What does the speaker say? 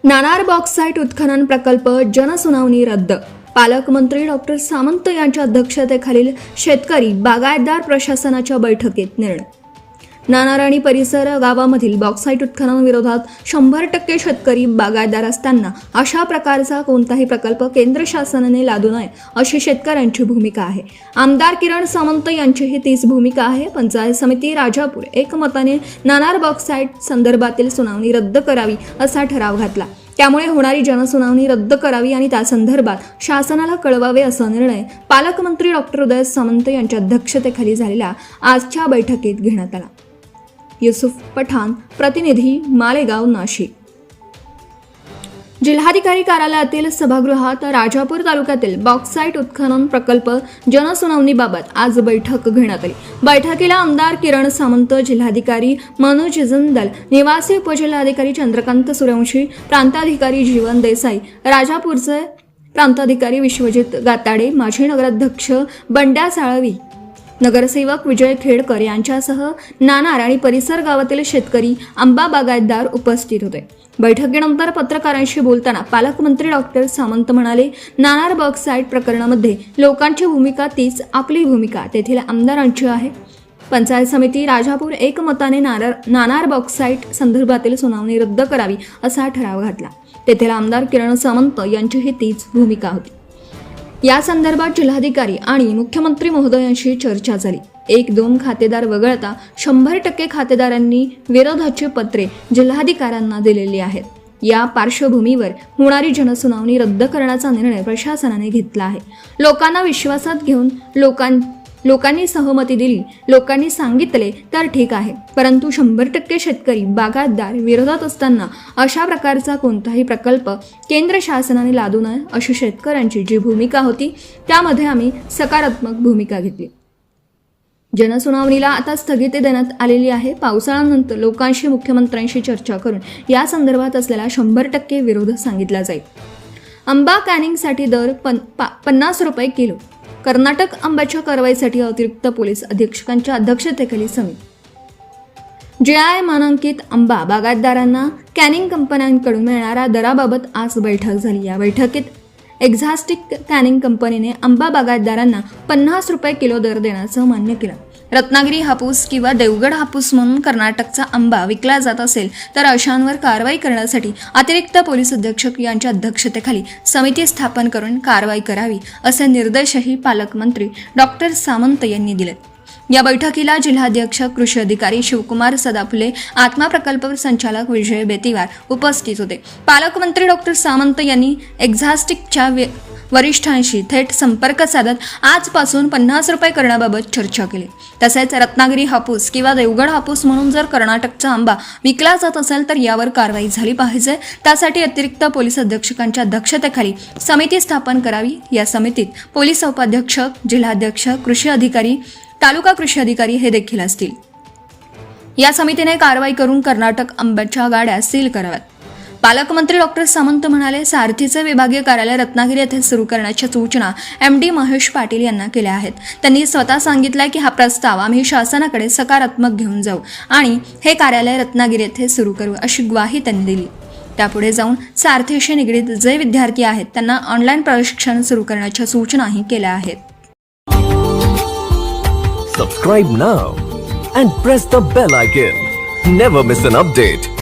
Nanar bauxite उत्खनन प्रकल्प जनसुनावणी रद्द. पालकमंत्री डॉक्टर सामंत यांच्या अध्यक्षतेखालील शेतकरी बागायतदार प्रशासनाच्या बैठकीत निर्णय. नाणार आणि परिसर गावामधील बॉक्साईट उत्खनन विरोधात 100% शेतकरी बागायतदार असताना अशा प्रकारचा कोणताही प्रकल्प केंद्र शासनाने लादू नये अशी शेतकऱ्यांची भूमिका आहे. आमदार किरण सामंत यांचीही तीच भूमिका आहे. पंचायत समिती राजापूर एकमताने नाणार बॉक्साईट संदर्भातील सुनावणी रद्द करावी असा ठराव घातला. त्यामुळे होणारी जनसुनावणी रद्द करावी आणि त्या संदर्भात शासनाला कळवावे असा निर्णय पालकमंत्री डॉक्टर उदय सामंत यांच्या अध्यक्षतेखाली झालेल्या आजच्या बैठकीत घेण्यात आला. युसुफ पठाण, प्रतिनिधी, मालेगाव, नाशिक. जिल्हाधिकारी कार्यालयातील सभागृहात राजापूर तालुक्यातील बॉक्साईट उत्खनन प्रकल्प जनसुनावणीबाबत आज बैठक घेण्यात आली. बैठकीला आमदार किरण सामंत, जिल्हाधिकारी मनोज जिंदल, निवासी उपजिल्हाधिकारी चंद्रकांत सूर्यवंशी, प्रांताधिकारी जीवन देसाई, राजापूरचे प्रांताधिकारी विश्वजित गाताडे, माजी नगराध्यक्ष बंड्या साळवी, नगरसेवक विजय खेडकर यांच्यासह नाणार आणि परिसर गावातील शेतकरी आंबा बागायतदार उपस्थित होते. बैठकीनंतर पत्रकारांशी बोलताना पालकमंत्री डॉक्टर सामंत म्हणाले, नाणार बॉक्साईट प्रकरणामध्ये लोकांची भूमिका तीच आपली भूमिका तेथील आमदारांची आहे. पंचायत समिती राजापूर एकमताने नाणार बॉक्साईट संदर्भातील सुनावणी रद्द करावी असा ठराव घातला. तेथील आमदार किरण सामंत यांचीही तीच भूमिका होती. या संदर्भात जिल्हाधिकारी आणि मुख्यमंत्री महोदयांशी चर्चा झाली. 1-2 खातेदार वगळता 100% खातेदारांनी विरोधाची पत्रे जिल्हाधिकाऱ्यांना दिलेली आहेत. या पार्श्वभूमीवर होणारी जनसुनावणी रद्द करण्याचा निर्णय प्रशासनाने घेतला आहे. लोकांना विश्वासात घेऊन लोकांनी सहमती दिली, लोकांनी सांगितले तर ठीक आहे, परंतु 100% शेतकरी बागायतदार विरोधात असताना अशा प्रकारचा कोणताही प्रकल्प केंद्र शासनाने लादू नये अशी शेतकऱ्यांची जी भूमिका होती त्यामध्ये आम्ही सकारात्मक भूमिका घेतली. जनसुनावणीला आता स्थगिती देण्यात आलेली आहे. पावसाळ्यानंतर लोकांशी, मुख्यमंत्र्यांशी चर्चा करून या संदर्भात असलेला 100% विरोध सांगितला जाईल. आंबा कॅनिंगसाठी दर 50 रुपये किलो. कर्नाटक आंब्याच्या कारवाईसाठी अतिरिक्त पोलीस अधीक्षकांच्या अध्यक्षतेखाली समिती. GI मानांकित आंबा बागायतदारांना कॅनिंग कंपन्यांकडून मिळणाऱ्या दराबाबत आज बैठक झाली. या बैठकीत एक्झॉस्टिक कॅनिंग कंपनीने आंबा बागायतदारांना 50 रुपये किलो दर देण्याचं मान्य केलं. रत्नागिरी हापूस किंवा देवगड हापूस म्हणून कर्नाटकचा आंबा विकला जात असेल तर अशांवर कारवाई करण्यासाठी अतिरिक्त पोलीस अधीक्षक यांच्या अध्यक्षतेखाली समिती स्थापन करून कारवाई करावी असे निर्देशही पालकमंत्री डॉक्टर सामंत यांनी दिले. या बैठकीला जिल्हाध्यक्ष, कृषी अधिकारी शिवकुमार सदाफुले, आत्मा प्रकल्प संचालक विजय बेतीवार उपस्थित होते. पालकमंत्री डॉक्टर सामंत यांनी एक्झॉस्टिकच्या वरिष्ठांशी थेट संपर्क साधत आजपासून 50 रुपये करण्याबाबत चर्चा केली. तसेच रत्नागिरी हापूस किंवा देवगड हापूस म्हणून जर कर्नाटकचा आंबा विकला जात असेल तर यावर कारवाई झाली पाहिजे. त्यासाठी अतिरिक्त पोलीस अधीक्षकांच्या अध्यक्षतेखाली समिती स्थापन करावी. या समितीत पोलीस उपाधीक्षक, जिल्हाध्यक्ष, कृषी अधिकारी, तालुका कृषी अधिकारी हे देखील असतील. या समितीने कारवाई करून कर्नाटक आंब्याच्या गाड्या सील कराव्यात. पालकमंत्री डॉक्टर सामंत म्हणाले, सारथीचे विभागीय कार्यालय रत्नागिरी येथे सुरू करण्याच्या सूचना MD महेश पाटील यांना केल्या आहेत. त्यांनी स्वतः सांगितलंय की हा प्रस्ताव आम्ही शासनाकडे सकारात्मक घेऊन जाऊ आणि हे कार्यालय रत्नागिरी येथे सुरू करू अशी ग्वाही त्यांनी दिली. त्यापुढे जाऊन सारथीशी निगडीत जे विद्यार्थी आहेत त्यांना ऑनलाईन प्रशिक्षण सुरू करण्याच्या सूचनाही केल्या आहेत. Subscribe now and press the bell icon. Never miss an update.